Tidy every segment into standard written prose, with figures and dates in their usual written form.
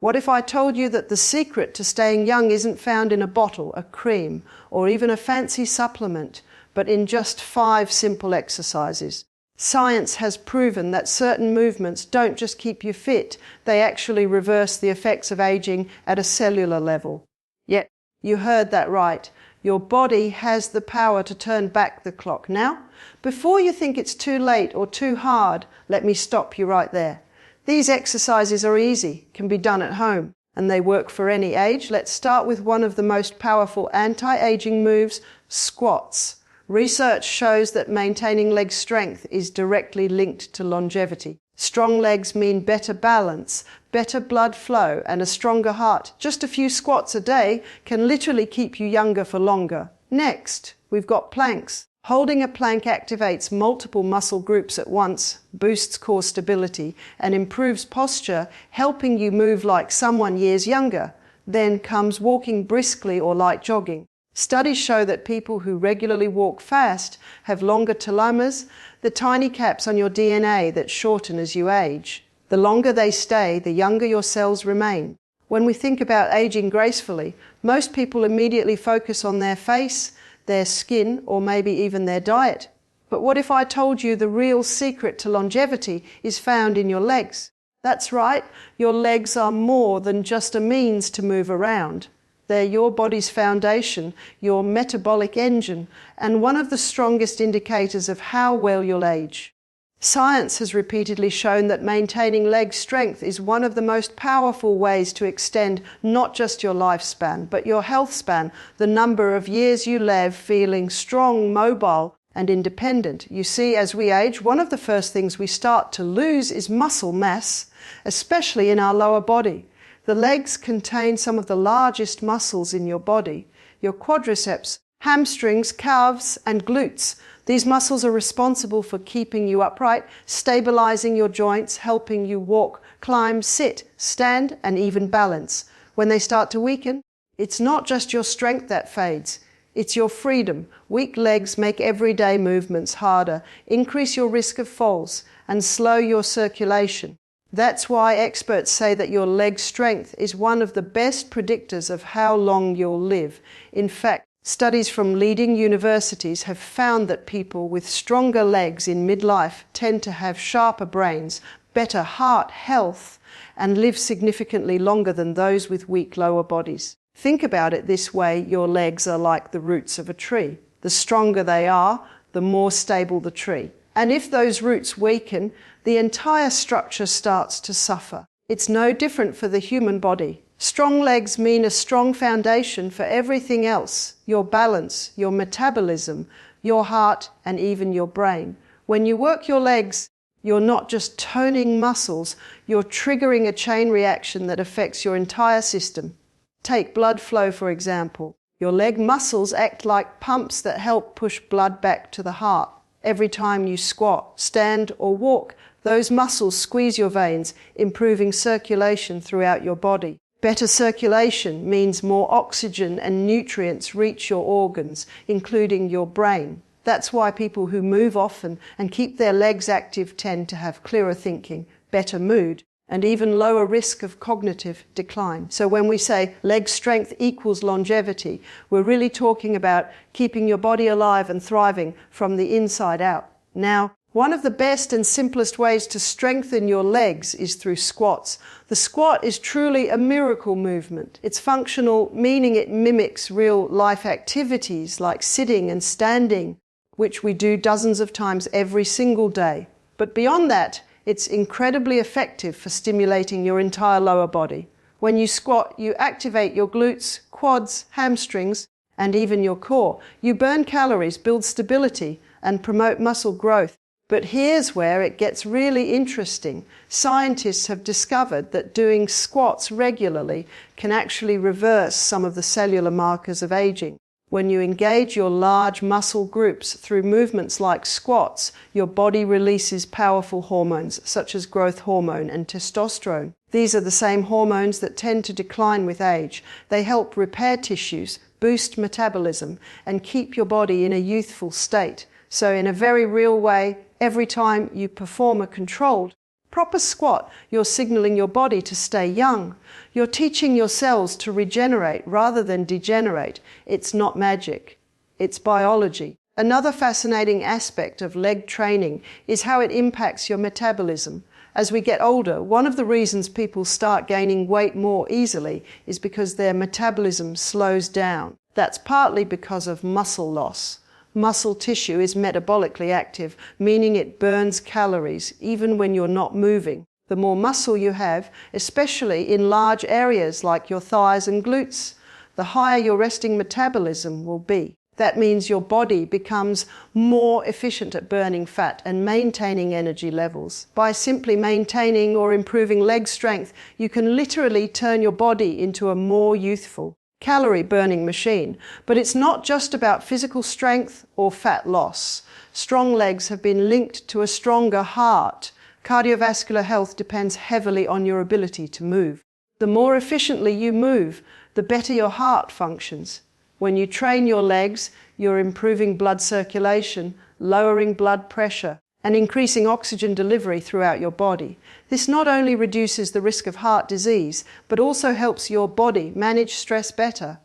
What if I told you that the secret to staying young isn't found in a bottle, a cream, or even a fancy supplement, but in just 5 simple exercises? Science has proven that certain movements don't just keep you fit, they actually reverse the effects of aging at a cellular level. Yet, you heard that right. Your body has the power to turn back the clock. Now, before you think it's too late or too hard, let me stop you right there. These exercises are easy, can be done at home, and they work for any age. Let's start with one of the most powerful anti-aging moves, squats. Research shows that maintaining leg strength is directly linked to longevity. Strong legs mean better balance, better blood flow, and a stronger heart. Just a few squats a day can literally keep you younger for longer. Next, we've got planks. Holding a plank activates multiple muscle groups at once, boosts core stability, and improves posture, helping you move like someone years younger. Then comes walking briskly or light jogging. Studies show that people who regularly walk fast have longer telomeres, the tiny caps on your DNA that shorten as you age. The longer they stay, the younger your cells remain. When we think about aging gracefully, most people immediately focus on their face, their skin, or maybe even their diet. But what if I told you the real secret to longevity is found in your legs? That's right, your legs are more than just a means to move around. They're your body's foundation, your metabolic engine, and one of the strongest indicators of how well you'll age. Science has repeatedly shown that maintaining leg strength is one of the most powerful ways to extend not just your lifespan, but your health span, the number of years you live feeling strong, mobile, and independent. You see, as we age, one of the first things we start to lose is muscle mass, especially in our lower body. The legs contain some of the largest muscles in your body, your quadriceps, hamstrings, calves, and glutes. These muscles are responsible for keeping you upright, stabilizing your joints, helping you walk, climb, sit, stand, and even balance. When they start to weaken, it's not just your strength that fades, it's your freedom. Weak legs make everyday movements harder, increase your risk of falls, and slow your circulation. That's why experts say that your leg strength is one of the best predictors of how long you'll live. In fact, studies from leading universities have found that people with stronger legs in midlife tend to have sharper brains, better heart health, and live significantly longer than those with weak lower bodies. Think about it this way, your legs are like the roots of a tree. The stronger they are, the more stable the tree. And if those roots weaken, the entire structure starts to suffer. It's no different for the human body. Strong legs mean a strong foundation for everything else, your balance, your metabolism, your heart, and even your brain. When you work your legs, you're not just toning muscles, you're triggering a chain reaction that affects your entire system. Take blood flow, for example. Your leg muscles act like pumps that help push blood back to the heart. Every time you squat, stand, or walk, those muscles squeeze your veins, improving circulation throughout your body. Better circulation means more oxygen and nutrients reach your organs, including your brain. That's why people who move often and keep their legs active tend to have clearer thinking, better mood, and even lower risk of cognitive decline. So when we say leg strength equals longevity, we're really talking about keeping your body alive and thriving from the inside out. Now, one of the best and simplest ways to strengthen your legs is through squats. The squat is truly a miracle movement. It's functional, meaning it mimics real life activities like sitting and standing, which we do dozens of times every single day. But beyond that, it's incredibly effective for stimulating your entire lower body. When you squat, you activate your glutes, quads, hamstrings, and even your core. You burn calories, build stability, and promote muscle growth. But here's where it gets really interesting. Scientists have discovered that doing squats regularly can actually reverse some of the cellular markers of aging. When you engage your large muscle groups through movements like squats, your body releases powerful hormones such as growth hormone and testosterone. These are the same hormones that tend to decline with age. They help repair tissues, boost metabolism, and keep your body in a youthful state. So in a very real way, every time you perform a controlled Proper squat, you're signaling your body to stay young. You're teaching your cells to regenerate rather than degenerate. It's not magic. It's biology. Another fascinating aspect of leg training is how it impacts your metabolism. As we get older, one of the reasons people start gaining weight more easily is because their metabolism slows down. That's partly because of muscle loss. Muscle tissue is metabolically active, meaning it burns calories even when you're not moving. The more muscle you have, especially in large areas like your thighs and glutes, the higher your resting metabolism will be. That means your body becomes more efficient at burning fat and maintaining energy levels. By simply maintaining or improving leg strength, you can literally turn your body into a more youthful, calorie-burning machine. But it's not just about physical strength or fat loss. Strong legs have been linked to a stronger heart. Cardiovascular health depends heavily on your ability to move. The more efficiently you move, the better your heart functions. When you train your legs, you're improving blood circulation, lowering blood pressure, and increasing oxygen delivery throughout your body. This not only reduces the risk of heart disease, but also helps your body manage stress better.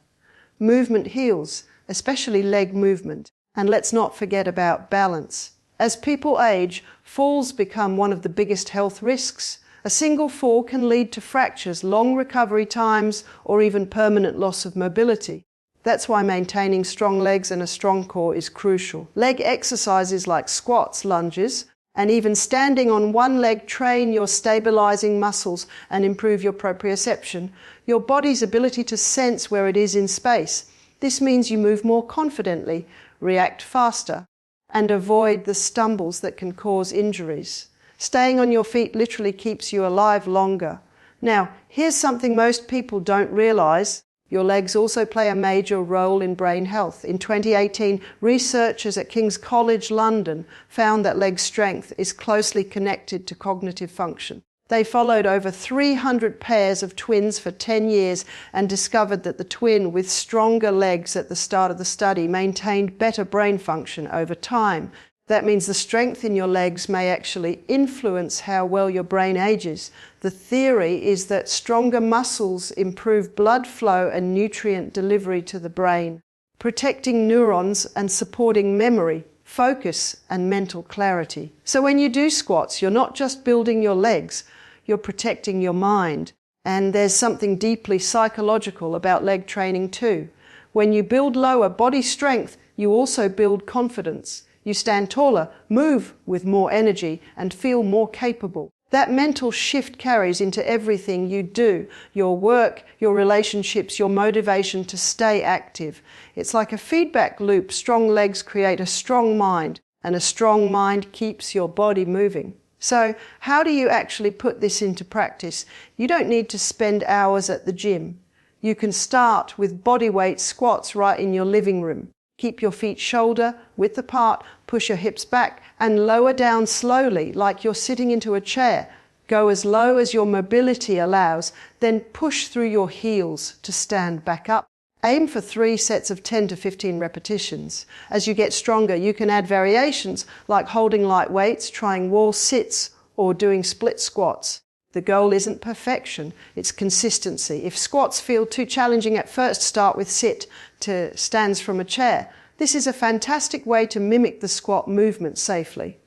Movement heals, especially leg movement. And let's not forget about balance. As people age, falls become one of the biggest health risks. A single fall can lead to fractures, long recovery times, or even permanent loss of mobility. That's why maintaining strong legs and a strong core is crucial. Leg exercises like squats, lunges, and even standing on one leg train your stabilizing muscles and improve your proprioception, your body's ability to sense where it is in space. This means you move more confidently, react faster, and avoid the stumbles that can cause injuries. Staying on your feet literally keeps you alive longer. Now, here's something most people don't realize. Your legs also play a major role in brain health. In 2018, researchers at King's College London found that leg strength is closely connected to cognitive function. They followed over 300 pairs of twins for 10 years and discovered that the twin with stronger legs at the start of the study maintained better brain function over time. That means the strength in your legs may actually influence how well your brain ages. The theory is that stronger muscles improve blood flow and nutrient delivery to the brain, protecting neurons and supporting memory, focus, and mental clarity. So when you do squats, you're not just building your legs, you're protecting your mind. And there's something deeply psychological about leg training too. When you build lower body strength, you also build confidence. You stand taller, move with more energy, and feel more capable. That mental shift carries into everything you do, your work, your relationships, your motivation to stay active. It's like a feedback loop. Strong legs create a strong mind, and a strong mind keeps your body moving. So, how do you actually put this into practice? You don't need to spend hours at the gym. You can start with bodyweight squats right in your living room. Keep your feet shoulder width apart, push your hips back, and lower down slowly like you're sitting into a chair. Go as low as your mobility allows, then push through your heels to stand back up. Aim for 3 sets of 10 to 15 repetitions. As you get stronger, you can add variations like holding light weights, trying wall sits, or doing split squats. The goal isn't perfection, it's consistency. If squats feel too challenging at first, start with sit to stands from a chair. This is a fantastic way to mimic the squat movement safely.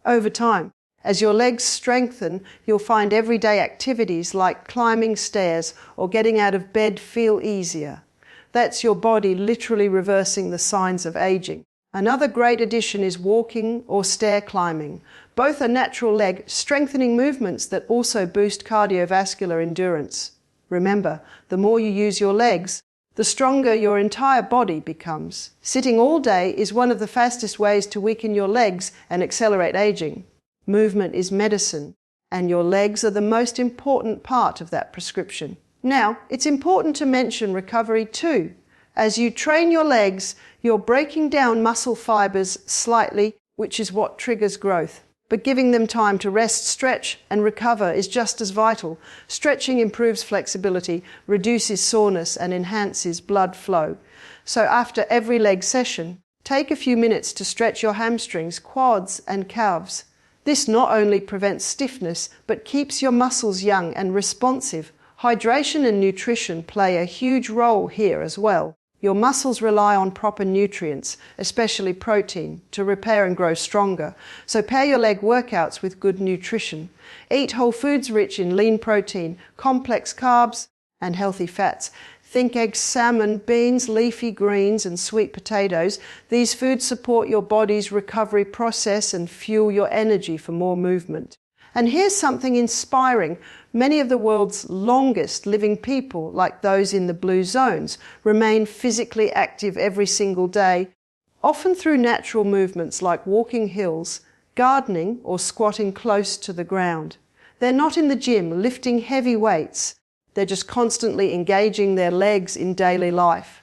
Over time, as your legs strengthen, you'll find everyday activities like climbing stairs or getting out of bed feel easier. That's your body literally reversing the signs of aging. Another great addition is walking or stair climbing. Both are natural leg strengthening movements that also boost cardiovascular endurance. Remember, the more you use your legs, the stronger your entire body becomes. Sitting all day is one of the fastest ways to weaken your legs and accelerate aging. Movement is medicine, and your legs are the most important part of that prescription. Now, it's important to mention recovery too. As you train your legs, you're breaking down muscle fibers slightly, which is what triggers growth. But giving them time to rest, stretch, and recover is just as vital. Stretching improves flexibility, reduces soreness, and enhances blood flow. So after every leg session, take a few minutes to stretch your hamstrings, quads, and calves. This not only prevents stiffness, but keeps your muscles young and responsive. Hydration and nutrition play a huge role here as well. Your muscles rely on proper nutrients, especially protein, to repair and grow stronger. So pair your leg workouts with good nutrition. Eat whole foods rich in lean protein, complex carbs, and healthy fats. Think eggs, salmon, beans, leafy greens, and sweet potatoes. These foods support your body's recovery process and fuel your energy for more movement. And here's something inspiring. Many of the world's longest living people, like those in the blue zones, remain physically active every single day, often through natural movements like walking hills, gardening, or squatting close to the ground. They're not in the gym lifting heavy weights. They're just constantly engaging their legs in daily life.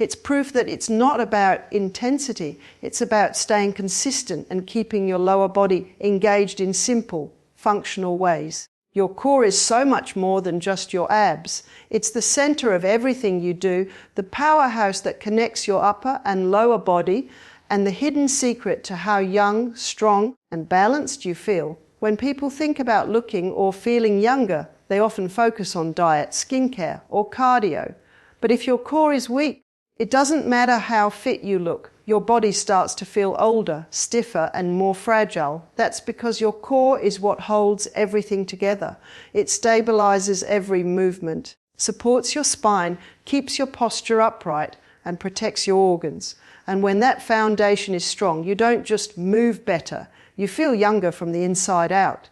It's proof that it's not about intensity, it's about staying consistent and keeping your lower body engaged in simple, functional ways. Your core is so much more than just your abs. It's the center of everything you do, the powerhouse that connects your upper and lower body, and the hidden secret to how young, strong, and balanced you feel. When people think about looking or feeling younger, they often focus on diet, skincare, or cardio. But if your core is weak, it doesn't matter how fit you look. Your body starts to feel older, stiffer, and more fragile. That's because your core is what holds everything together. It stabilizes every movement, supports your spine, keeps your posture upright, and protects your organs. And when that foundation is strong, you don't just move better, you feel younger from the inside out.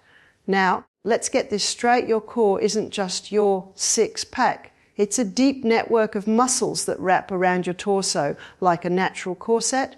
Now, let's get this straight. Your core isn't just your six-pack. It's a deep network of muscles that wrap around your torso like a natural corset.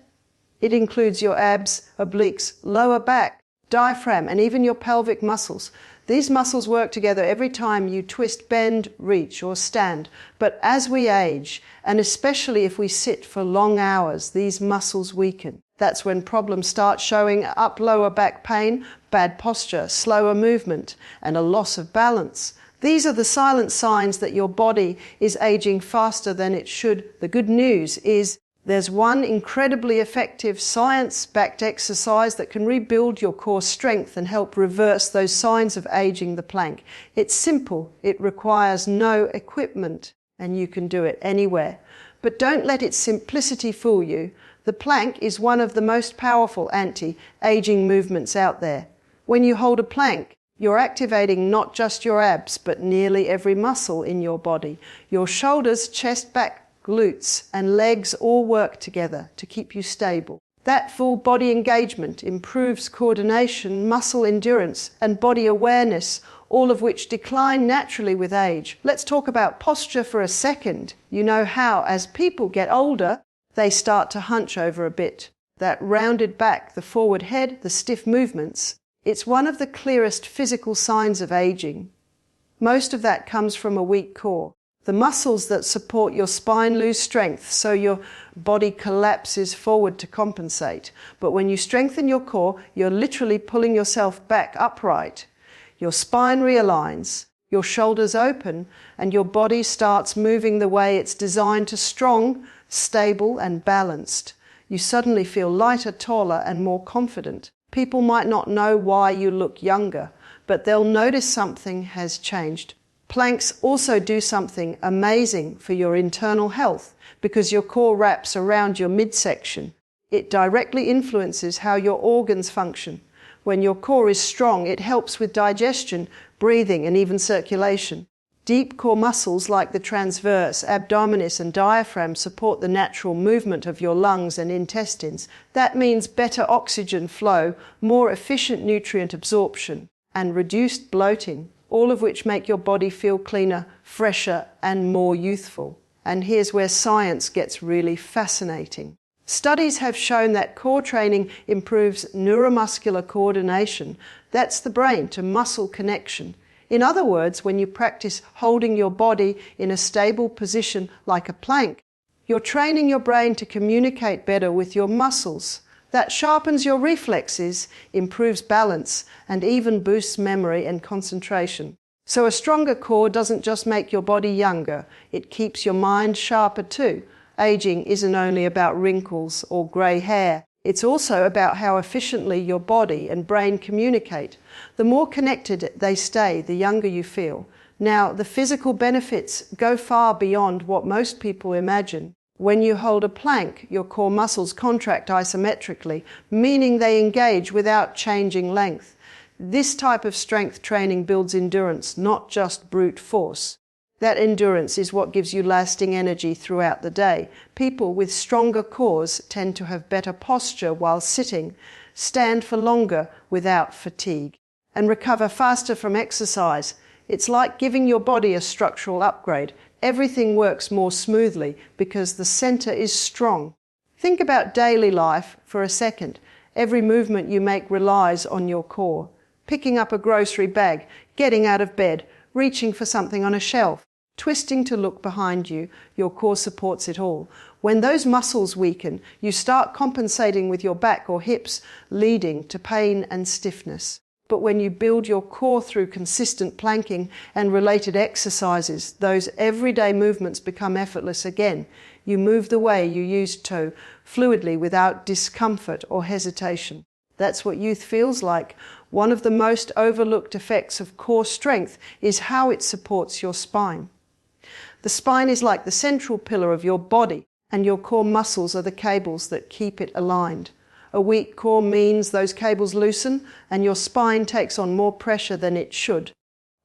It includes your abs, obliques, lower back, diaphragm, and even your pelvic muscles. These muscles work together every time you twist, bend, reach, or stand. But as we age, and especially if we sit for long hours, these muscles weaken. That's when problems start showing up: lower back pain, bad posture, slower movement, and a loss of balance. These are the silent signs that your body is aging faster than it should. The good news is there's one incredibly effective science-backed exercise that can rebuild your core strength and help reverse those signs of aging: the plank. It's simple, it requires no equipment, and you can do it anywhere. But don't let its simplicity fool you. The plank is one of the most powerful anti-aging movements out there. When you hold a plank, you're activating not just your abs, but nearly every muscle in your body. Your shoulders, chest, back, glutes, and legs all work together to keep you stable. That full body engagement improves coordination, muscle endurance, and body awareness, all of which decline naturally with age. Let's talk about posture for a second. You know how, as people get older, they start to hunch over a bit. That rounded back, the forward head, the stiff movements, it's one of the clearest physical signs of aging. Most of that comes from a weak core. The muscles that support your spine lose strength, so your body collapses forward to compensate. But when you strengthen your core, you're literally pulling yourself back upright. Your spine realigns, your shoulders open, and your body starts moving the way it's designed to: strong, stable, and balanced. You suddenly feel lighter, taller, and more confident. People might not know why you look younger, but they'll notice something has changed. Planks also do something amazing for your internal health because your core wraps around your midsection. It directly influences how your organs function. When your core is strong, it helps with digestion, breathing, and even circulation. Deep core muscles like the transverse, abdominis, and diaphragm support the natural movement of your lungs and intestines. That means better oxygen flow, more efficient nutrient absorption, and reduced bloating, all of which make your body feel cleaner, fresher, and more youthful. And here's where science gets really fascinating. Studies have shown that core training improves neuromuscular coordination. That's the brain to muscle connection. In other words, when you practice holding your body in a stable position like a plank, you're training your brain to communicate better with your muscles. That sharpens your reflexes, improves balance, and even boosts memory and concentration. So a stronger core doesn't just make your body younger, it keeps your mind sharper too. Aging isn't only about wrinkles or grey hair. It's also about how efficiently your body and brain communicate. The more connected they stay, the younger you feel. Now, the physical benefits go far beyond what most people imagine. When you hold a plank, your core muscles contract isometrically, meaning they engage without changing length. This type of strength training builds endurance, not just brute force. That endurance is what gives you lasting energy throughout the day. People with stronger cores tend to have better posture while sitting, stand for longer without fatigue, and recover faster from exercise. It's like giving your body a structural upgrade. Everything works more smoothly because the center is strong. Think about daily life for a second. Every movement you make relies on your core. Picking up a grocery bag, getting out of bed, reaching for something on a shelf, twisting to look behind you, your core supports it all. When those muscles weaken, you start compensating with your back or hips, leading to pain and stiffness. But when you build your core through consistent planking and related exercises, those everyday movements become effortless again. You move the way you used to, fluidly, without discomfort or hesitation. That's what youth feels like. One of the most overlooked effects of core strength is how it supports your spine. The spine is like the central pillar of your body, and your core muscles are the cables that keep it aligned. A weak core means those cables loosen and your spine takes on more pressure than it should.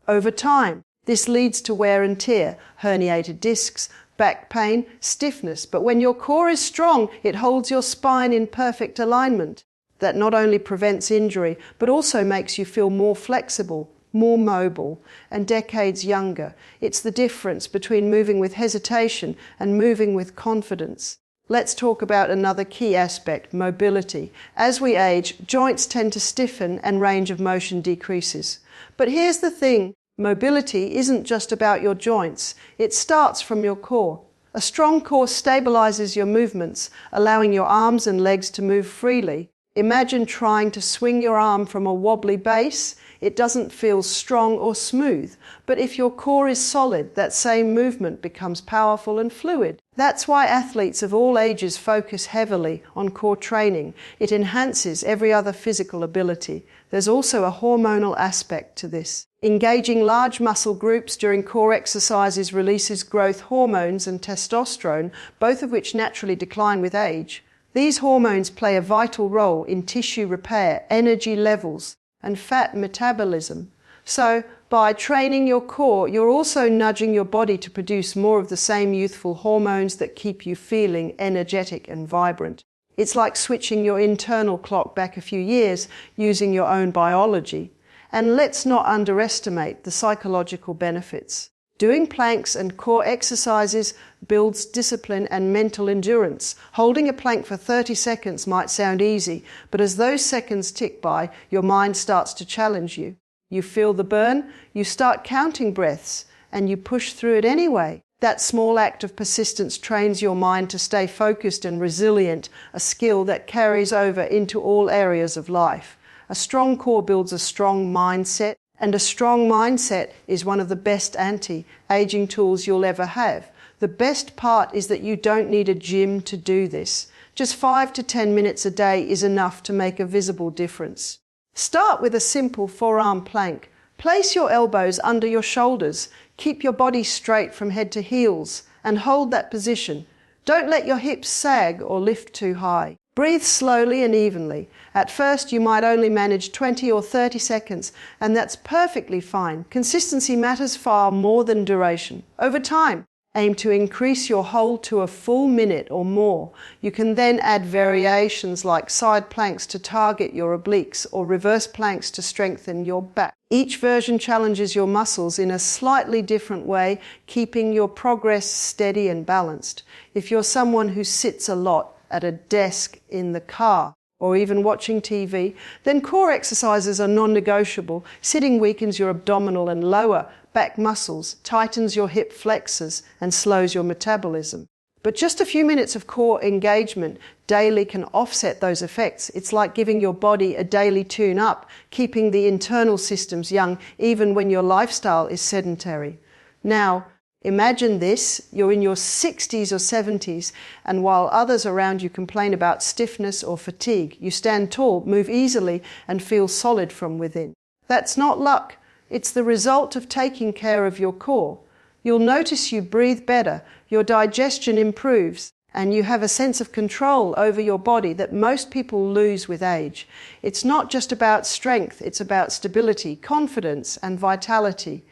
Over time, this leads to wear and tear, herniated discs, back pain, stiffness. But when your core is strong, it holds your spine in perfect alignment. That not only prevents injury, but also makes you feel more flexible, more mobile, and decades younger. It's the difference between moving with hesitation and moving with confidence. Let's talk about another key aspect, mobility. As we age, joints tend to stiffen and range of motion decreases. But here's the thing, mobility isn't just about your joints. It starts from your core. A strong core stabilizes your movements, allowing your arms and legs to move freely. Imagine trying to swing your arm from a wobbly base. It doesn't feel strong or smooth, but if your core is solid, that same movement becomes powerful and fluid. That's why athletes of all ages focus heavily on core training. It enhances every other physical ability. There's also a hormonal aspect to this. Engaging large muscle groups during core exercises releases growth hormones and testosterone, both of which naturally decline with age. These hormones play a vital role in tissue repair, energy levels, and fat metabolism. So, by training your core, you're also nudging your body to produce more of the same youthful hormones that keep you feeling energetic and vibrant. It's like switching your internal clock back a few years using your own biology. And let's not underestimate the psychological benefits. Doing planks and core exercises builds discipline and mental endurance. Holding a plank for 30 seconds might sound easy, but as those seconds tick by, your mind starts to challenge you. You feel the burn, you start counting breaths, and you push through it anyway. That small act of persistence trains your mind to stay focused and resilient, a skill that carries over into all areas of life. A strong core builds a strong mindset, and a strong mindset is one of the best anti-aging tools you'll ever have. The best part is that you don't need a gym to do this. Just 5 to 10 minutes a day is enough to make a visible difference. Start with a simple forearm plank. Place your elbows under your shoulders. Keep your body straight from head to heels and hold that position. Don't let your hips sag or lift too high. Breathe slowly and evenly. At first, you might only manage 20 or 30 seconds, and that's perfectly fine. Consistency matters far more than duration. Over time, aim to increase your hold to a full minute or more. You can then add variations like side planks to target your obliques or reverse planks to strengthen your back. Each version challenges your muscles in a slightly different way, keeping your progress steady and balanced. If you're someone who sits a lot at a desk, in the car, or even watching TV, then core exercises are non-negotiable. Sitting weakens your abdominal and lower back muscles, tightens your hip flexors, and slows your metabolism. But just a few minutes of core engagement daily can offset those effects. It's like giving your body a daily tune-up, keeping the internal systems young even when your lifestyle is sedentary. Now, Imagine this, you're in your 60s or 70s, and while others around you complain about stiffness or fatigue, you stand tall, move easily, and feel solid from within. That's not luck. It's the result of taking care of your core. You'll notice you breathe better, your digestion improves, and you have a sense of control over your body that most people lose with age. It's not just about strength, it's about stability, confidence, and vitality.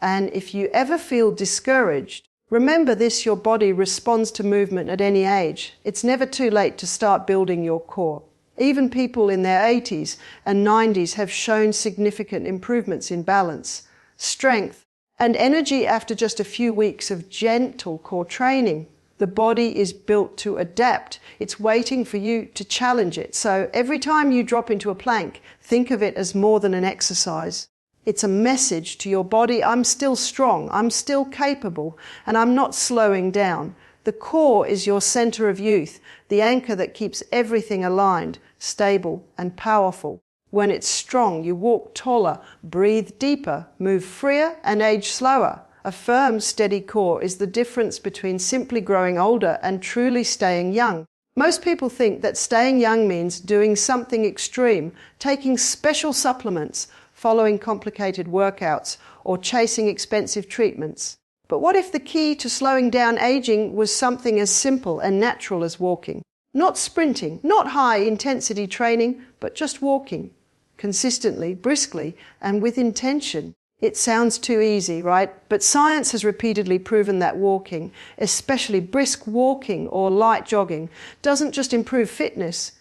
And if you ever feel discouraged, remember this: your body responds to movement at any age. It's never too late to start building your core. Even people in their 80s and 90s have shown significant improvements in balance, strength, and energy after just a few weeks of gentle core training. The body is built to adapt. It's waiting for you to challenge it. So every time you drop into a plank, think of it as more than an exercise. It's a message to your body: I'm still strong, I'm still capable, and I'm not slowing down. The core is your center of youth, the anchor that keeps everything aligned, stable, and powerful. When it's strong, you walk taller, breathe deeper, move freer, and age slower. A firm, steady core is the difference between simply growing older and truly staying young. Most people think that staying young means doing something extreme, taking special supplements, following complicated workouts, or chasing expensive treatments. But what if the key to slowing down aging was something as simple and natural as walking? Not sprinting, not high-intensity training, but just walking, consistently, briskly, and with intention. It sounds too easy, right? But science has repeatedly proven that walking, especially brisk walking or light jogging, doesn't just improve fitness.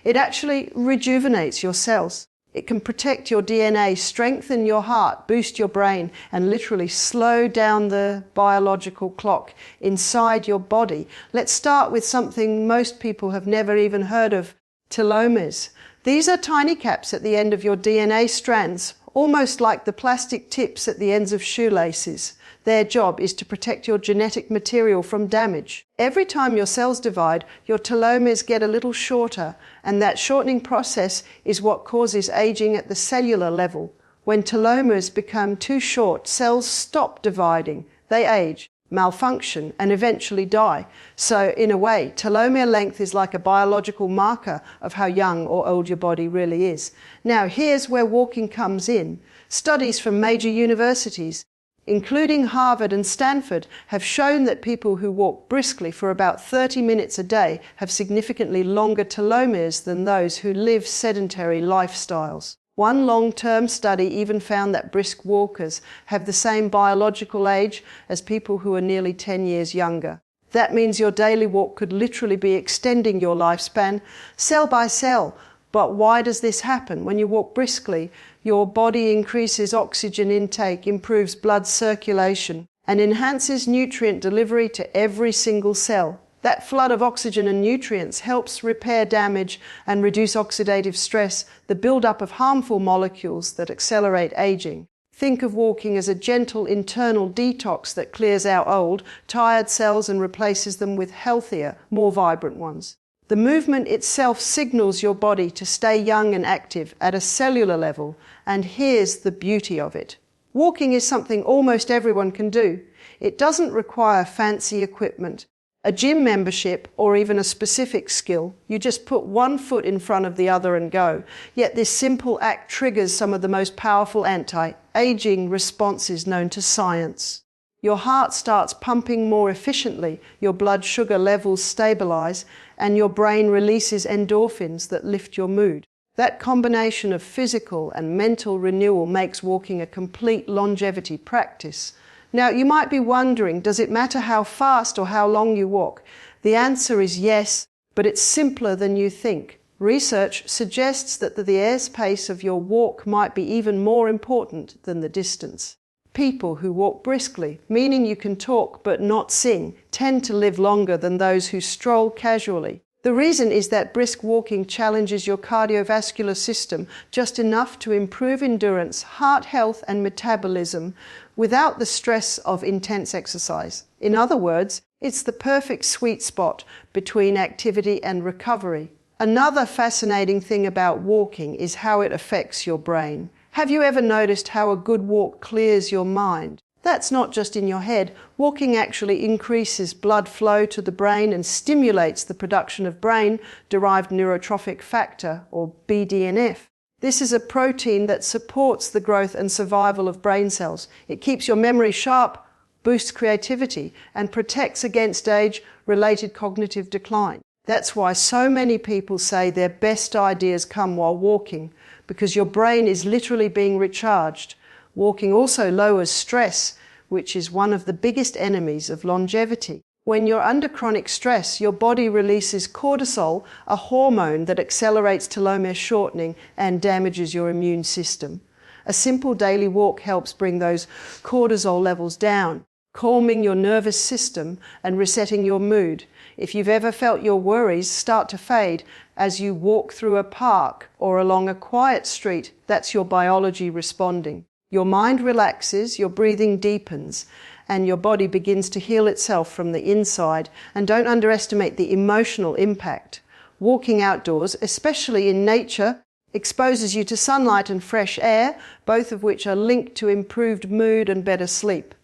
It actually rejuvenates your cells. It can protect your DNA, strengthen your heart, boost your brain, and literally slow down the biological clock inside your body. Let's start with something most people have never even heard of: telomeres. These are tiny caps at the end of your DNA strands, almost like the plastic tips at the ends of shoelaces. Their job is to protect your genetic material from damage. Every time your cells divide, your telomeres get a little shorter, and that shortening process is what causes aging at the cellular level. When telomeres become too short, cells stop dividing. They age, malfunction, and eventually die. So, in a way, telomere length is like a biological marker of how young or old your body really is. Now, here's where walking comes in. Studies from major universities, including Harvard and Stanford, have shown that people who walk briskly for about 30 minutes a day have significantly longer telomeres than those who live sedentary lifestyles. One long-term study even found that brisk walkers have the same biological age as people who are nearly 10 years younger. That means your daily walk could literally be extending your lifespan cell by cell. But why does this happen? When you walk briskly, your body increases oxygen intake, improves blood circulation, and enhances nutrient delivery to every single cell. That flood of oxygen and nutrients helps repair damage and reduce oxidative stress, the buildup of harmful molecules that accelerate aging. Think of walking as a gentle internal detox that clears out old, tired cells and replaces them with healthier, more vibrant ones. The movement itself signals your body to stay young and active at a cellular level, and here's the beauty of it. Walking is something almost everyone can do. It doesn't require fancy equipment, a gym membership, or even a specific skill. You just put one foot in front of the other and go. Yet this simple act triggers some of the most powerful anti-aging responses known to science. Your heart starts pumping more efficiently, your blood sugar levels stabilize, and your brain releases endorphins that lift your mood. That combination of physical and mental renewal makes walking a complete longevity practice. Now, you might be wondering, does it matter how fast or how long you walk? The answer is yes, but it's simpler than you think. Research suggests that the air's pace of your walk might be even more important than the distance. People who walk briskly, meaning you can talk but not sing, tend to live longer than those who stroll casually. The reason is that brisk walking challenges your cardiovascular system just enough to improve endurance, heart health, and metabolism without the stress of intense exercise. In other words, it's the perfect sweet spot between activity and recovery. Another fascinating thing about walking is how it affects your brain. Have you ever noticed how a good walk clears your mind? That's not just in your head. Walking actually increases blood flow to the brain and stimulates the production of brain-derived neurotrophic factor, or BDNF. This is a protein that supports the growth and survival of brain cells. It keeps your memory sharp, boosts creativity, and protects against age-related cognitive decline. That's why so many people say their best ideas come while walking, because your brain is literally being recharged. Walking also lowers stress, which is one of the biggest enemies of longevity. When you're under chronic stress, your body releases cortisol, a hormone that accelerates telomere shortening and damages your immune system. A simple daily walk helps bring those cortisol levels down, calming your nervous system and resetting your mood. If you've ever felt your worries start to fade as you walk through a park or along a quiet street, that's your biology responding. Your mind relaxes, your breathing deepens, and your body begins to heal itself from the inside. And don't underestimate the emotional impact. Walking outdoors, especially in nature, exposes you to sunlight and fresh air, both of which are linked to improved mood and better sleep.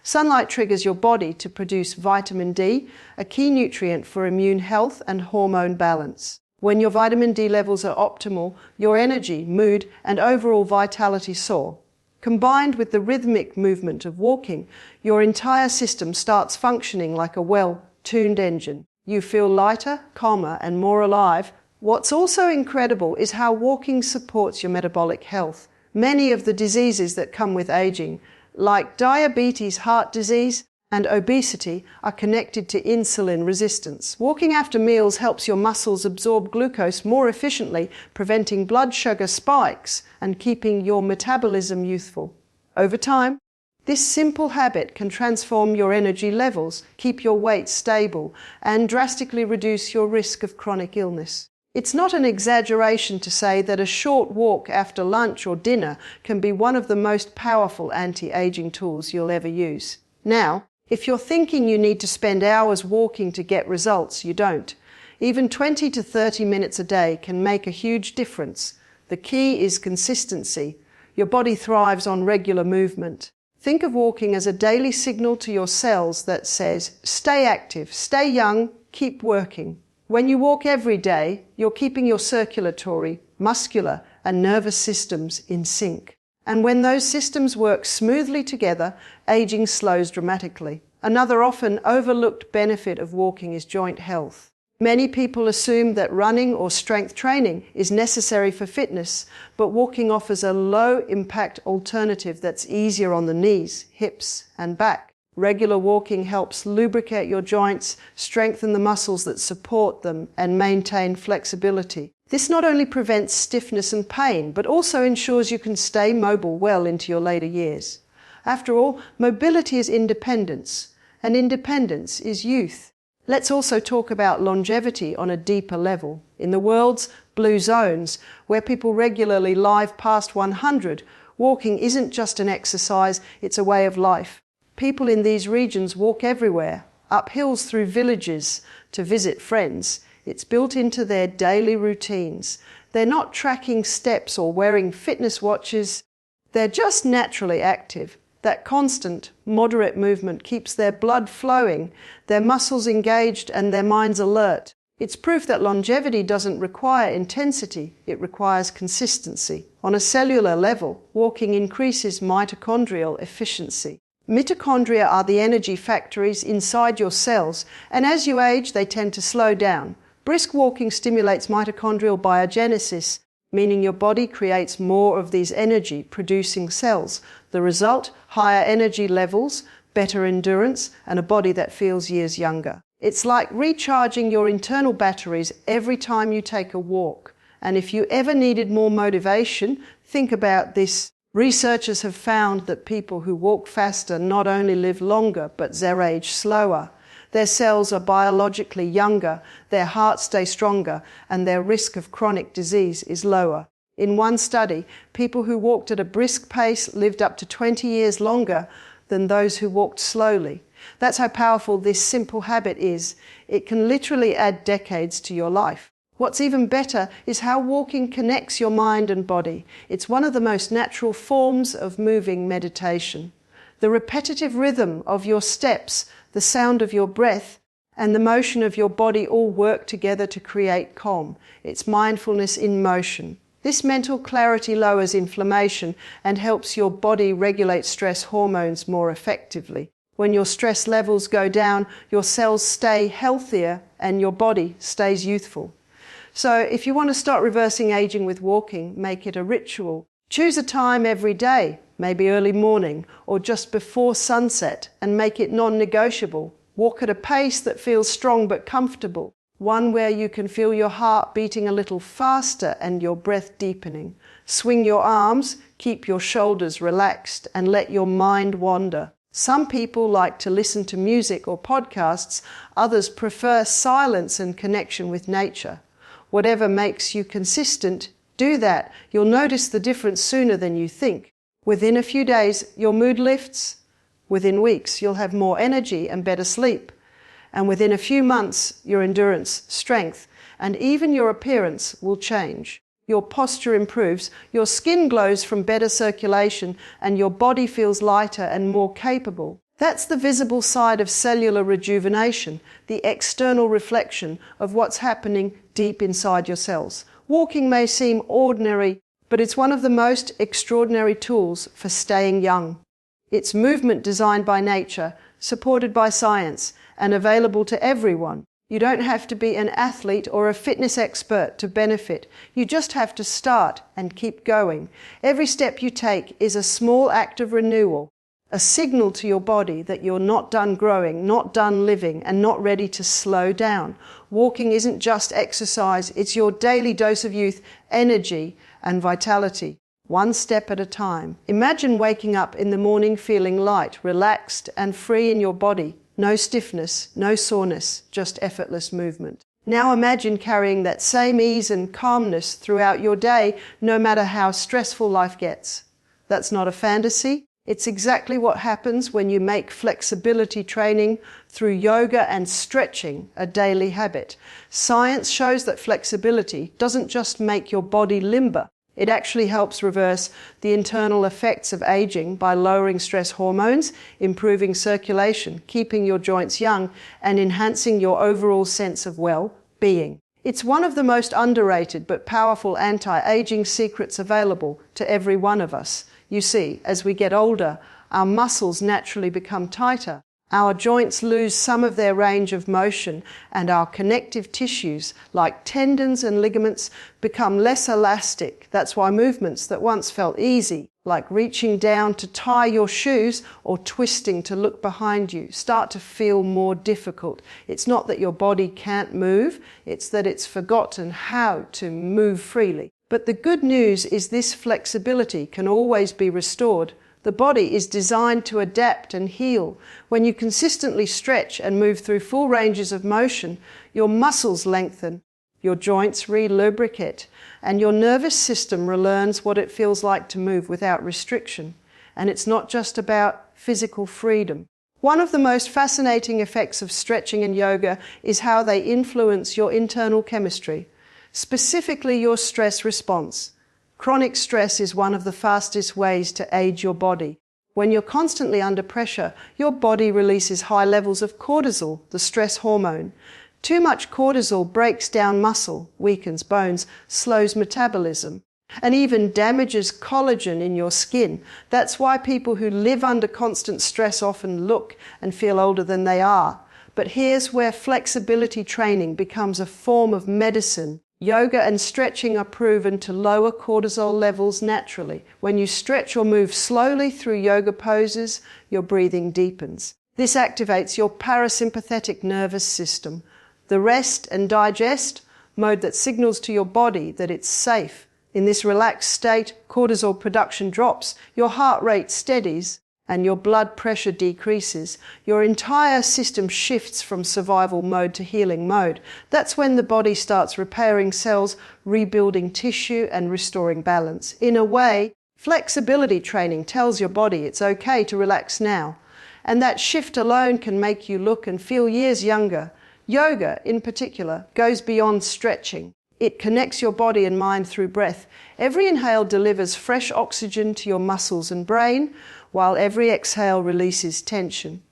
Sunlight triggers your body to produce vitamin D, a key nutrient for immune health and hormone balance. When your vitamin D levels are optimal, your energy, mood, and overall vitality soar. Combined with the rhythmic movement of walking, your entire system starts functioning like a well-tuned engine. You feel lighter, calmer, and more alive. What's also incredible is how walking supports your metabolic health. Many of the diseases that come with aging, like diabetes, heart disease, and obesity, are connected to insulin resistance. Walking after meals helps your muscles absorb glucose more efficiently, preventing blood sugar spikes and keeping your metabolism youthful. Over time, this simple habit can transform your energy levels, keep your weight stable, and drastically reduce your risk of chronic illness. It's not an exaggeration to say that a short walk after lunch or dinner can be one of the most powerful anti-aging tools you'll ever use. Now, if you're thinking you need to spend hours walking to get results, you don't. Even 20 to 30 minutes a day can make a huge difference. The key is consistency. Your body thrives on regular movement. Think of walking as a daily signal to your cells that says, stay active, stay young, keep working. When you walk every day, you're keeping your circulatory, muscular, and nervous systems in sync. And when those systems work smoothly together, aging slows dramatically. Another often overlooked benefit of walking is joint health. Many people assume that running or strength training is necessary for fitness, but walking offers a low-impact alternative that's easier on the knees, hips, and back. Regular walking helps lubricate your joints, strengthen the muscles that support them, and maintain flexibility. This not only prevents stiffness and pain, but also ensures you can stay mobile well into your later years. After all, mobility is independence, and independence is youth. Let's also talk about longevity on a deeper level. In the world's blue zones, where people regularly live past 100, walking isn't just an exercise, it's a way of life. People in these regions walk everywhere, up hills through villages to visit friends. It's built into their daily routines. They're not tracking steps or wearing fitness watches. They're just naturally active. That constant, moderate movement keeps their blood flowing, their muscles engaged, and their minds alert. It's proof that longevity doesn't require intensity, it requires consistency. On a cellular level, walking increases mitochondrial efficiency. Mitochondria are the energy factories inside your cells, and as you age, they tend to slow down. Brisk walking stimulates mitochondrial biogenesis, meaning your body creates more of these energy-producing cells. The result, higher energy levels, better endurance, and a body that feels years younger. It's like recharging your internal batteries every time you take a walk. And if you ever needed more motivation, think about this. Researchers have found that people who walk faster not only live longer, but they age slower. Their cells are biologically younger, their hearts stay stronger, and their risk of chronic disease is lower. In one study, people who walked at a brisk pace lived up to 20 years longer than those who walked slowly. That's how powerful this simple habit is. It can literally add decades to your life. What's even better is how walking connects your mind and body. It's one of the most natural forms of moving meditation. The repetitive rhythm of your steps, the sound of your breath, and the motion of your body all work together to create calm. It's mindfulness in motion. This mental clarity lowers inflammation and helps your body regulate stress hormones more effectively. When your stress levels go down, your cells stay healthier and your body stays youthful. So if you want to start reversing aging with walking, make it a ritual. Choose a time every day, maybe early morning or just before sunset, and make it non-negotiable. Walk at a pace that feels strong but comfortable, one where you can feel your heart beating a little faster and your breath deepening. Swing your arms, keep your shoulders relaxed, and let your mind wander. Some people like to listen to music or podcasts, others prefer silence and connection with nature. Whatever makes you consistent, do that. You'll notice the difference sooner than you think. Within a few days, your mood lifts. Within weeks, you'll have more energy and better sleep. And within a few months, your endurance, strength, and even your appearance will change. Your posture improves, your skin glows from better circulation, and your body feels lighter and more capable. That's the visible side of cellular rejuvenation, the external reflection of what's happening deep inside your cells. Walking may seem ordinary, but it's one of the most extraordinary tools for staying young. It's movement designed by nature, supported by science, and available to everyone. You don't have to be an athlete or a fitness expert to benefit. You just have to start and keep going. Every step you take is a small act of renewal, a signal to your body that you're not done growing, not done living, and not ready to slow down. Walking isn't just exercise, it's your daily dose of youth, energy, and vitality. One step at a time. Imagine waking up in the morning feeling light, relaxed, and free in your body. No stiffness, no soreness, just effortless movement. Now imagine carrying that same ease and calmness throughout your day, no matter how stressful life gets. That's not a fantasy. It's exactly what happens when you make flexibility training through yoga and stretching a daily habit. Science shows that flexibility doesn't just make your body limber. It actually helps reverse the internal effects of aging by lowering stress hormones, improving circulation, keeping your joints young, and enhancing your overall sense of well-being. It's one of the most underrated but powerful anti-aging secrets available to every one of us. You see, as we get older, our muscles naturally become tighter. Our joints lose some of their range of motion, and our connective tissues, like tendons and ligaments, become less elastic. That's why movements that once felt easy, like reaching down to tie your shoes or twisting to look behind you, start to feel more difficult. It's not that your body can't move, it's that it's forgotten how to move freely. But the good news is this flexibility can always be restored. The body is designed to adapt and heal. When you consistently stretch and move through full ranges of motion, your muscles lengthen, your joints re-lubricate, and your nervous system relearns what it feels like to move without restriction. And it's not just about physical freedom. One of the most fascinating effects of stretching and yoga is how they influence your internal chemistry, specifically your stress response. Chronic stress is one of the fastest ways to age your body. When you're constantly under pressure, your body releases high levels of cortisol, the stress hormone. Too much cortisol breaks down muscle, weakens bones, slows metabolism, and even damages collagen in your skin. That's why people who live under constant stress often look and feel older than they are. But here's where flexibility training becomes a form of medicine. Yoga and stretching are proven to lower cortisol levels naturally. When you stretch or move slowly through yoga poses, your breathing deepens. This activates your parasympathetic nervous system, the rest and digest mode that signals to your body that it's safe. In this relaxed state, cortisol production drops, your heart rate steadies, and your blood pressure decreases. Your entire system shifts from survival mode to healing mode. That's when the body starts repairing cells, rebuilding tissue, and restoring balance. In a way, flexibility training tells your body it's okay to relax now. And that shift alone can make you look and feel years younger. Yoga, in particular, goes beyond stretching. It connects your body and mind through breath. Every inhale delivers fresh oxygen to your muscles and brain, while every exhale releases tension.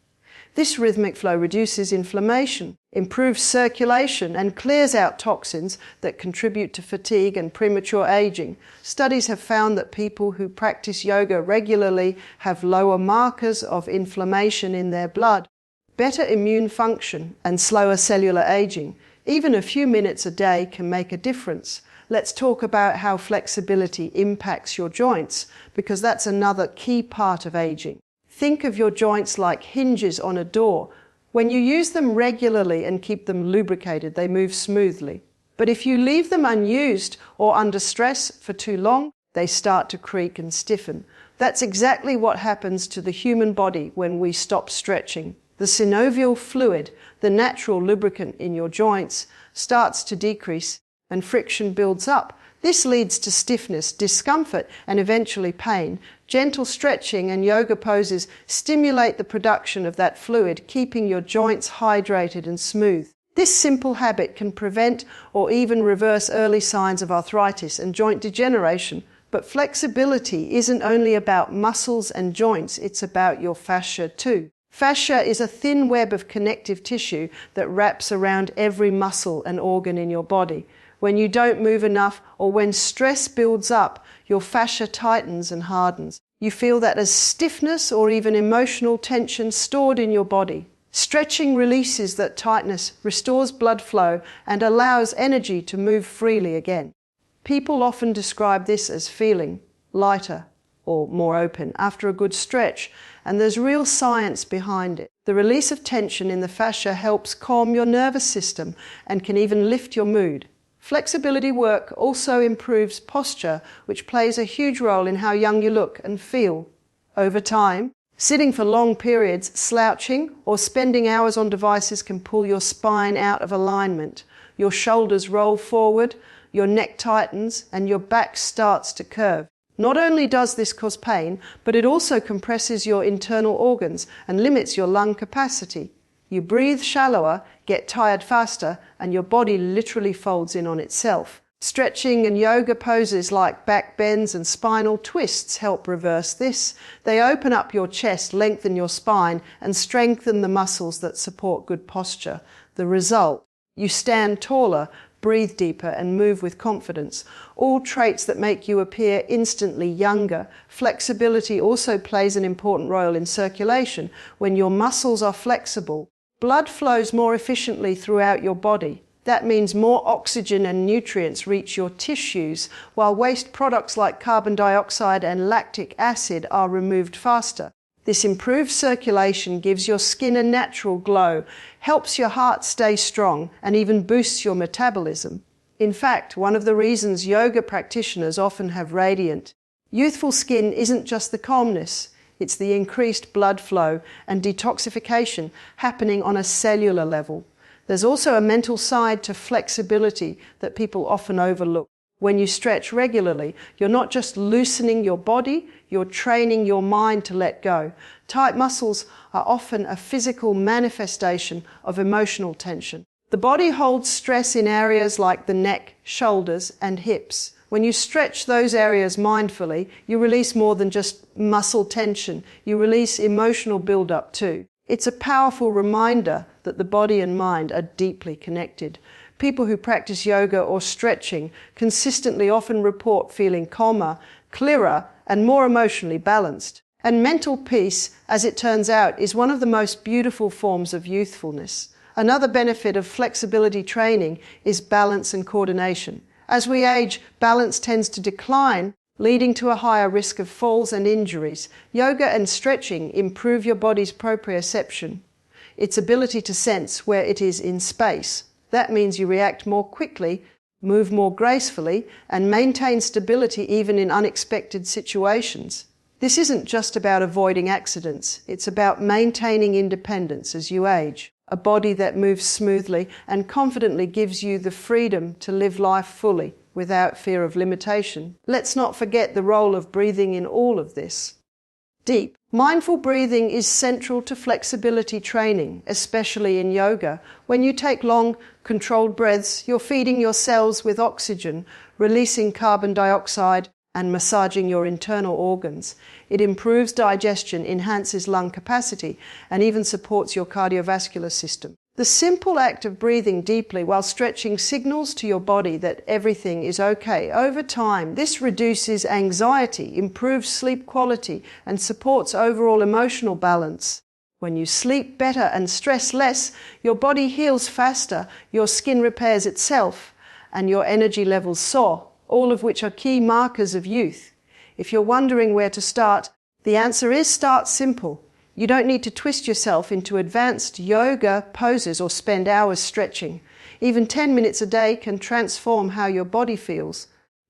This rhythmic flow reduces inflammation, improves circulation, and clears out toxins that contribute to fatigue and premature aging. Studies have found that people who practice yoga regularly have lower markers of inflammation in their blood, better immune function, and slower cellular aging. Even a few minutes a day can make a difference. Let's talk about how flexibility impacts your joints, because that's another key part of aging. Think of your joints like hinges on a door. When you use them regularly and keep them lubricated, they move smoothly. But if you leave them unused or under stress for too long, they start to creak and stiffen. That's exactly what happens to the human body when we stop stretching. The synovial fluid, the natural lubricant in your joints, starts to decrease and friction builds up. This leads to stiffness, discomfort, and eventually pain. Gentle stretching and yoga poses stimulate the production of that fluid, keeping your joints hydrated and smooth. This simple habit can prevent or even reverse early signs of arthritis and joint degeneration. But flexibility isn't only about muscles and joints, it's about your fascia too. Fascia is a thin web of connective tissue that wraps around every muscle and organ in your body. When you don't move enough or when stress builds up, your fascia tightens and hardens. You feel that as stiffness or even emotional tension stored in your body. Stretching releases that tightness, restores blood flow, and allows energy to move freely again. People often describe this as feeling lighter or more open after a good stretch, and there's real science behind it. The release of tension in the fascia helps calm your nervous system and can even lift your mood. Flexibility work also improves posture, which plays a huge role in how young you look and feel. Over time, sitting for long periods, slouching, or spending hours on devices can pull your spine out of alignment. Your shoulders roll forward, your neck tightens, and your back starts to curve. Not only does this cause pain, but it also compresses your internal organs and limits your lung capacity. You breathe shallower, get tired faster, and your body literally folds in on itself. Stretching and yoga poses like back bends and spinal twists help reverse this. They open up your chest, lengthen your spine, and strengthen the muscles that support good posture. The result: you stand taller, breathe deeper, and move with confidence. All traits that make you appear instantly younger. Flexibility also plays an important role in circulation. When your muscles are flexible, blood flows more efficiently throughout your body. That means more oxygen and nutrients reach your tissues, while waste products like carbon dioxide and lactic acid are removed faster. This improved circulation gives your skin a natural glow, helps your heart stay strong, and even boosts your metabolism. In fact, one of the reasons yoga practitioners often have radiant, youthful skin isn't just the calmness. It's the increased blood flow and detoxification happening on a cellular level. There's also a mental side to flexibility that people often overlook. When you stretch regularly, you're not just loosening your body, you're training your mind to let go. Tight muscles are often a physical manifestation of emotional tension. The body holds stress in areas like the neck, shoulders, and hips. When you stretch those areas mindfully, you release more than just muscle tension. You release emotional buildup too. It's a powerful reminder that the body and mind are deeply connected. People who practice yoga or stretching consistently often report feeling calmer, clearer, and more emotionally balanced. And mental peace, as it turns out, is one of the most beautiful forms of youthfulness. Another benefit of flexibility training is balance and coordination. As we age, balance tends to decline, leading to a higher risk of falls and injuries. Yoga and stretching improve your body's proprioception, its ability to sense where it is in space. That means you react more quickly, move more gracefully, and maintain stability even in unexpected situations. This isn't just about avoiding accidents, it's about maintaining independence as you age. A body that moves smoothly and confidently gives you the freedom to live life fully without fear of limitation. Let's not forget the role of breathing in all of this. Deep, mindful breathing is central to flexibility training, especially in yoga. When you take long, controlled breaths, you're feeding your cells with oxygen, releasing carbon dioxide, and massaging your internal organs. It improves digestion, enhances lung capacity, and even supports your cardiovascular system. The simple act of breathing deeply while stretching signals to your body that everything is okay. Over time, this reduces anxiety, improves sleep quality, and supports overall emotional balance. When you sleep better and stress less, your body heals faster, your skin repairs itself, and your energy levels soar, all of which are key markers of youth. If you're wondering where to start, the answer is start simple. You don't need to twist yourself into advanced yoga poses or spend hours stretching. Even 10 minutes a day can transform how your body feels.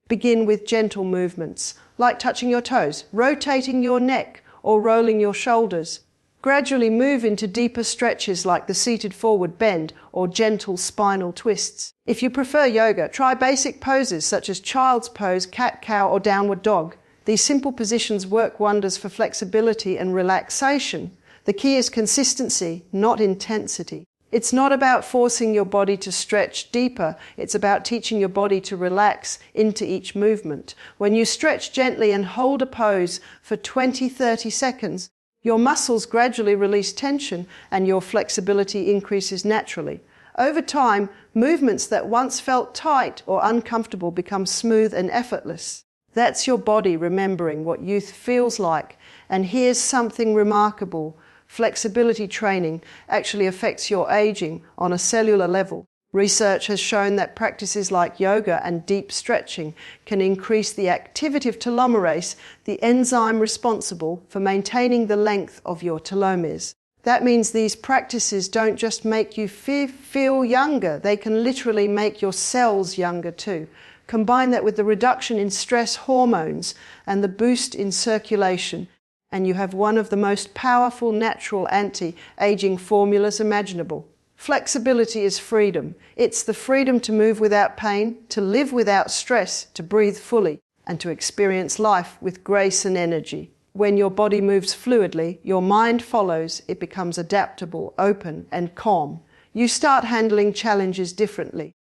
Begin with gentle movements, like touching your toes, rotating your neck, or rolling your shoulders. Gradually move into deeper stretches like the seated forward bend or gentle spinal twists. If you prefer yoga, try basic poses such as child's pose, cat-cow, or downward dog. These simple positions work wonders for flexibility and relaxation. The key is consistency, not intensity. It's not about forcing your body to stretch deeper. It's about teaching your body to relax into each movement. When you stretch gently and hold a pose for 20-30 seconds, your muscles gradually release tension and your flexibility increases naturally. Over time, movements that once felt tight or uncomfortable become smooth and effortless. That's your body remembering what youth feels like. And here's something remarkable. Flexibility training actually affects your aging on a cellular level. Research has shown that practices like yoga and deep stretching can increase the activative telomerase, the enzyme responsible for maintaining the length of your telomeres. That means these practices don't just make you feel younger, they can literally make your cells younger too. Combine that with the reduction in stress hormones and the boost in circulation, and you have one of the most powerful natural anti-aging formulas imaginable. Flexibility is freedom. It's the freedom to move without pain, to live without stress, to breathe fully, and to experience life with grace and energy. When your body moves fluidly, your mind follows. It becomes adaptable, open, and calm. You start handling challenges differently,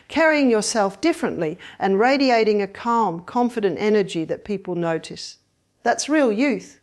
carrying yourself differently, and radiating a calm, confident energy that people notice. That's real youth.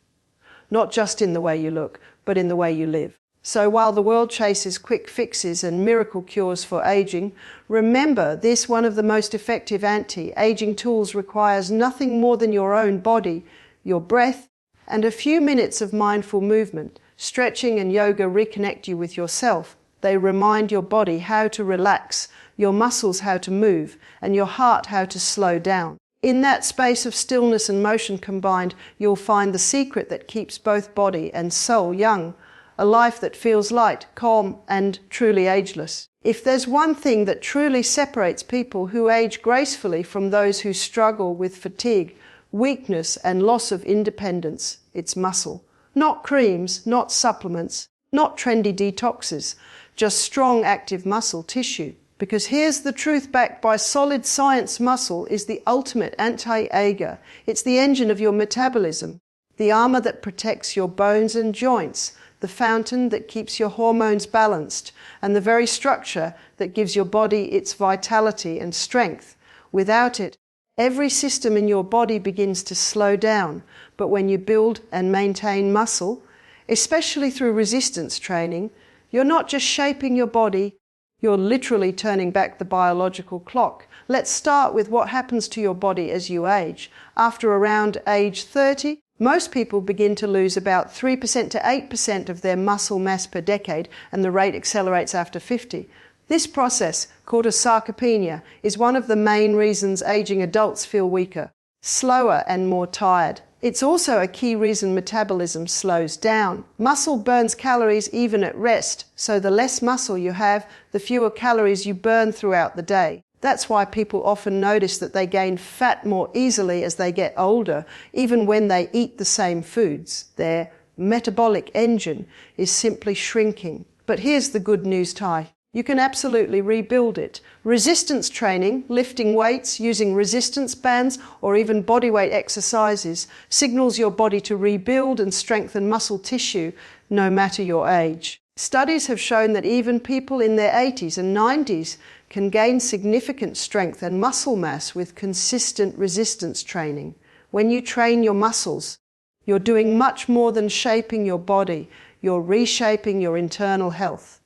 Not just in the way you look, but in the way you live. So while the world chases quick fixes and miracle cures for aging, remember this: one of the most effective anti-aging tools requires nothing more than your own body, your breath, and a few minutes of mindful movement. Stretching and yoga reconnect you with yourself. They remind your body how to relax, your muscles how to move, and your heart how to slow down. In that space of stillness and motion combined, you'll find the secret that keeps both body and soul young. A life that feels light, calm, and truly ageless. If there's one thing that truly separates people who age gracefully from those who struggle with fatigue, weakness, and loss of independence, it's muscle. Not creams, not supplements, not trendy detoxes, just strong active muscle tissue. Because here's the truth backed by solid science: muscle is the ultimate anti-ager. It's the engine of your metabolism, the armor that protects your bones and joints, the fountain that keeps your hormones balanced, and the very structure that gives your body its vitality and strength. Without it, every system in your body begins to slow down. But when you build and maintain muscle, especially through resistance training, you're not just shaping your body, you're literally turning back the biological clock. Let's start with what happens to your body as you age. After around age 30, most people begin to lose about 3% to 8% of their muscle mass per decade, and the rate accelerates after 50. This process, called a sarcopenia, is one of the main reasons aging adults feel weaker, slower, and more tired. It's also a key reason metabolism slows down. Muscle burns calories even at rest, so the less muscle you have, the fewer calories you burn throughout the day. That's why people often notice that they gain fat more easily as they get older, even when they eat the same foods. Their metabolic engine is simply shrinking. But here's the good news, Ty. You can absolutely rebuild it. Resistance training, lifting weights, using resistance bands, or even bodyweight exercises signals your body to rebuild and strengthen muscle tissue no matter your age. Studies have shown that even people in their 80s and 90s can gain significant strength and muscle mass with consistent resistance training. When you train your muscles, you're doing much more than shaping your body. You're reshaping your internal health.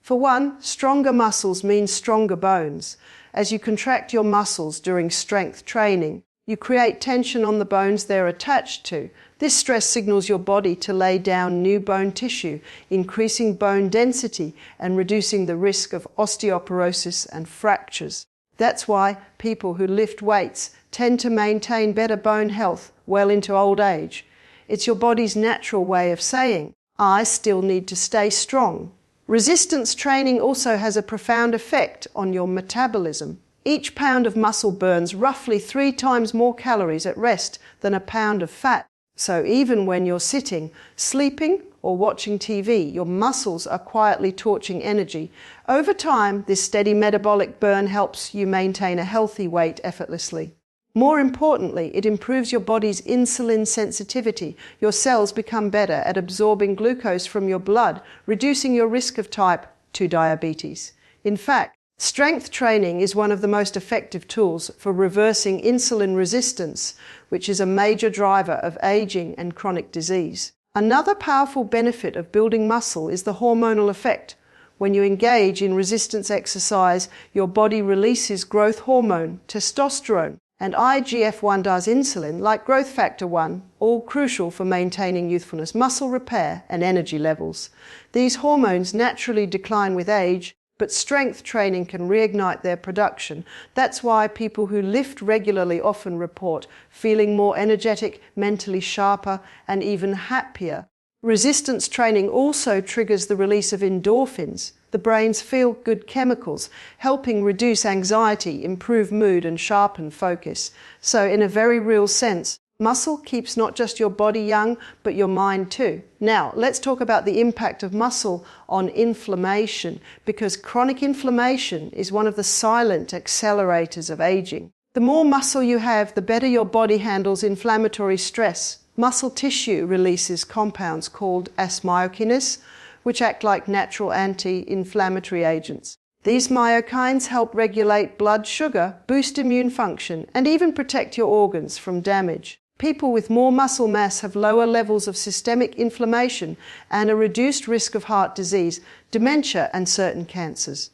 For one, stronger muscles mean stronger bones. As you contract your muscles during strength training, you create tension on the bones they're attached to. This stress signals your body to lay down new bone tissue, increasing bone density and reducing the risk of osteoporosis and fractures. That's why people who lift weights tend to maintain better bone health well into old age. It's your body's natural way of saying, I still need to stay strong. Resistance training also has a profound effect on your metabolism. Each pound of muscle burns roughly 3 times more calories at rest than a pound of fat. So even when you're sitting, sleeping, or watching TV, your muscles are quietly torching energy. Over time, this steady metabolic burn helps you maintain a healthy weight effortlessly. More importantly, it improves your body's insulin sensitivity. Your cells become better at absorbing glucose from your blood, reducing your risk of type 2 diabetes. In fact, strength training is one of the most effective tools for reversing insulin resistance, which is a major driver of aging and chronic disease. Another powerful benefit of building muscle is the hormonal effect. When you engage in resistance exercise, your body releases growth hormone, testosterone, and IGF-1 does insulin, like growth factor 1, all crucial for maintaining youthfulness, muscle repair, and energy levels. These hormones naturally decline with age, but strength training can reignite their production. That's why people who lift regularly often report feeling more energetic, mentally sharper, and even happier. Resistance training also triggers the release of endorphins, the brain's feel-good chemicals, helping reduce anxiety, improve mood, and sharpen focus. So in a very real sense, muscle keeps not just your body young, but your mind too. Now, let's talk about the impact of muscle on inflammation, because chronic inflammation is one of the silent accelerators of aging. The more muscle you have, the better your body handles inflammatory stress. Muscle tissue releases compounds called asmyokines, which act like natural anti-inflammatory agents. These myokines help regulate blood sugar, boost immune function, and even protect your organs from damage. People with more muscle mass have lower levels of systemic inflammation and a reduced risk of heart disease, dementia, and certain cancers.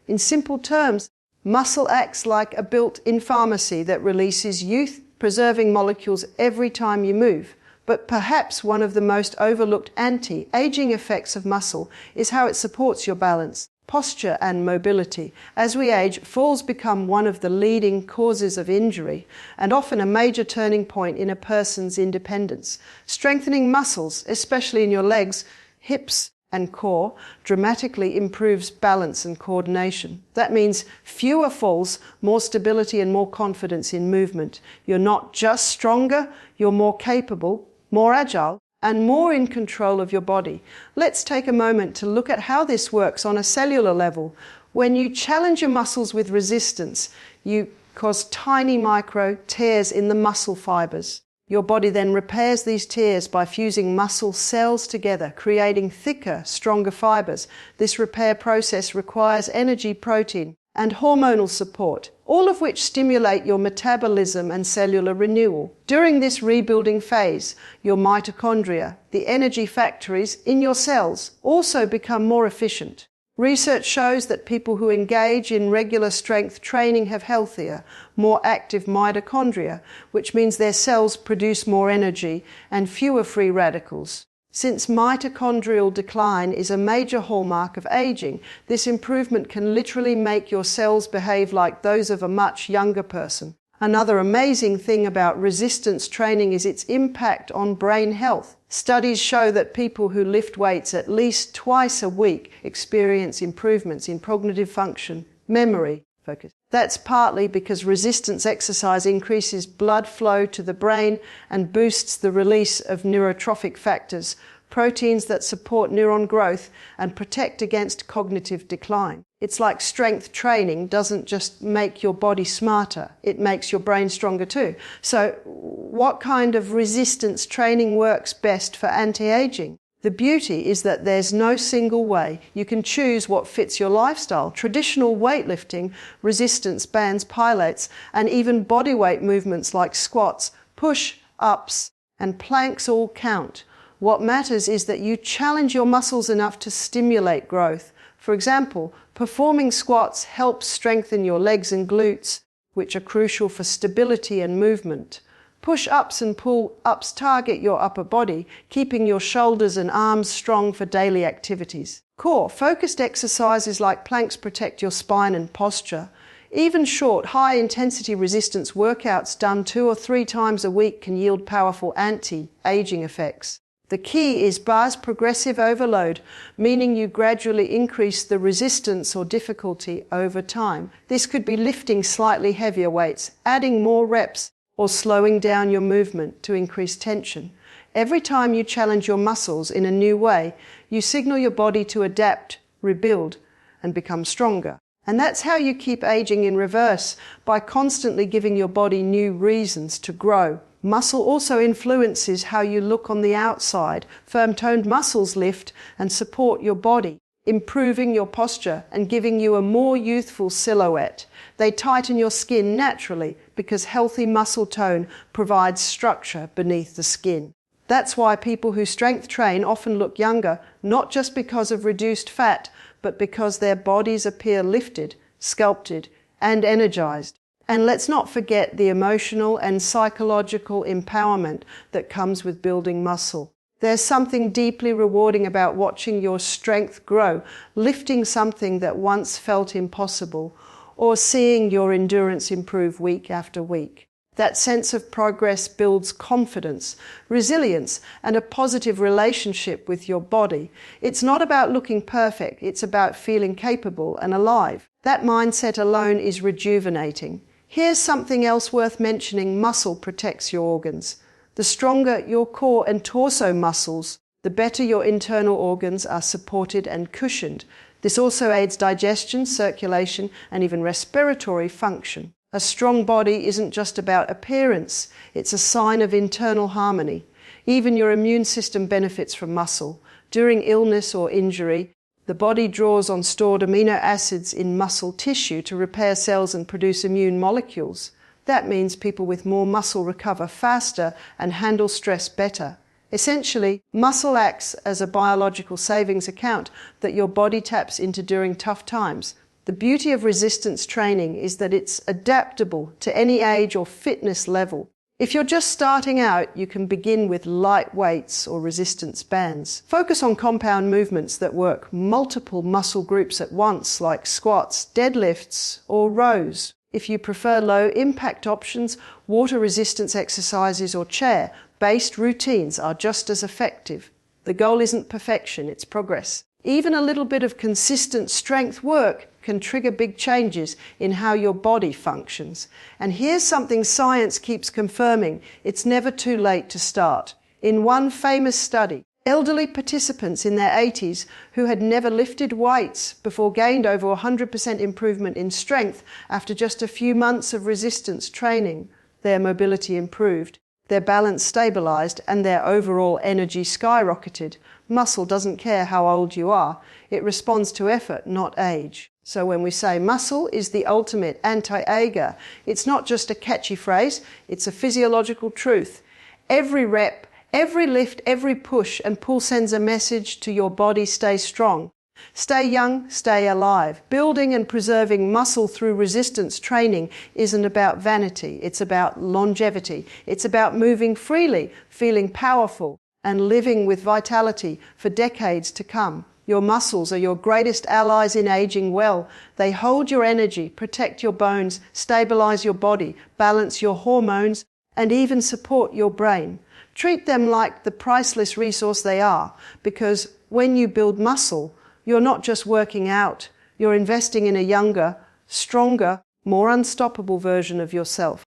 In simple terms, muscle acts like a built-in pharmacy that releases youth-preserving molecules every time you move. But perhaps one of the most overlooked anti-aging effects of muscle is how it supports your balance, posture, and mobility. As we age, falls become one of the leading causes of injury and often a major turning point in a person's independence. Strengthening muscles, especially in your legs, hips, and core, dramatically improves balance and coordination. That means fewer falls, more stability, and more confidence in movement. You're not just stronger, you're more capable, more agile, and more in control of your body. Let's take a moment to look at how this works on a cellular level. When you challenge your muscles with resistance, you cause tiny micro tears in the muscle fibers. Your body then repairs these tears by fusing muscle cells together, creating thicker, stronger fibers. This repair process requires energy, protein, and hormonal support, all of which stimulate your metabolism and cellular renewal. During this rebuilding phase, your mitochondria, the energy factories in your cells, also become more efficient. Research shows that people who engage in regular strength training have healthier, more active mitochondria, which means their cells produce more energy and fewer free radicals. Since mitochondrial decline is a major hallmark of aging, this improvement can literally make your cells behave like those of a much younger person. Another amazing thing about resistance training is its impact on brain health. Studies show that people who lift weights at least twice a week experience improvements in cognitive function, memory, focus. That's partly because resistance exercise increases blood flow to the brain and boosts the release of neurotrophic factors, proteins that support neuron growth and protect against cognitive decline. It's like strength training doesn't just make your body smarter, it makes your brain stronger too. So what kind of resistance training works best for anti-aging? The beauty is that there's no single way. You can choose what fits your lifestyle. Traditional weightlifting, resistance bands, pilates, and even bodyweight movements like squats, Push-ups and planks all count. What matters is that you challenge your muscles enough to stimulate growth. For example, performing squats helps strengthen your legs and glutes, which are crucial for stability and movement. Push-ups and pull-ups target your upper body, keeping your shoulders and arms strong for daily activities. Core-focused exercises like planks protect your spine and posture. Even short, high-intensity resistance workouts done 2 or 3 times a week can yield powerful anti-aging effects. The key is bar's progressive overload, meaning you gradually increase the resistance or difficulty over time. This could be lifting slightly heavier weights, adding more reps, or slowing down your movement to increase tension. Every time you challenge your muscles in a new way, you signal your body to adapt, rebuild, and become stronger. And that's how you keep aging in reverse, by constantly giving your body new reasons to grow. Muscle also influences how you look on the outside. Firm-toned muscles lift and support your body, improving your posture and giving you a more youthful silhouette. They tighten your skin naturally because healthy muscle tone provides structure beneath the skin. That's why people who strength train often look younger, not just because of reduced fat, but because their bodies appear lifted, sculpted, and energized. And let's not forget the emotional and psychological empowerment that comes with building muscle. There's something deeply rewarding about watching your strength grow, lifting something that once felt impossible, or seeing your endurance improve week after week. That sense of progress builds confidence, resilience, and a positive relationship with your body. It's not about looking perfect, it's about feeling capable and alive. That mindset alone is rejuvenating. Here's something else worth mentioning: muscle protects your organs. The stronger your core and torso muscles, the better your internal organs are supported and cushioned. This also aids digestion, circulation, and even respiratory function. A strong body isn't just about appearance, it's a sign of internal harmony. Even your immune system benefits from muscle. During illness or injury, the body draws on stored amino acids in muscle tissue to repair cells and produce immune molecules. That means people with more muscle recover faster and handle stress better. Essentially, muscle acts as a biological savings account that your body taps into during tough times. The beauty of resistance training is that it's adaptable to any age or fitness level. If you're just starting out, you can begin with light weights or resistance bands. Focus on compound movements that work multiple muscle groups at once, like squats, deadlifts, or rows. If you prefer low-impact options, water resistance exercises or chair-based routines are just as effective. The goal isn't perfection, it's progress. Even a little bit of consistent strength work can trigger big changes in how your body functions. And here's something science keeps confirming: it's never too late to start. In one famous study, elderly participants in their 80s who had never lifted weights before gained over 100% improvement in strength after just a few months of resistance training. Their mobility improved, their balance stabilized, and their overall energy skyrocketed. Muscle doesn't care how old you are. It responds to effort, not age. So when we say muscle is the ultimate anti-ager, it's not just a catchy phrase, it's a physiological truth. Every rep, every lift, every push and pull sends a message to your body: stay strong. Stay young, stay alive. Building and preserving muscle through resistance training isn't about vanity, it's about longevity. It's about moving freely, feeling powerful, and living with vitality for decades to come. Your muscles are your greatest allies in aging well. They hold your energy, protect your bones, stabilize your body, balance your hormones, and even support your brain. Treat them like the priceless resource they are, because when you build muscle, you're not just working out, you're investing in a younger, stronger, more unstoppable version of yourself.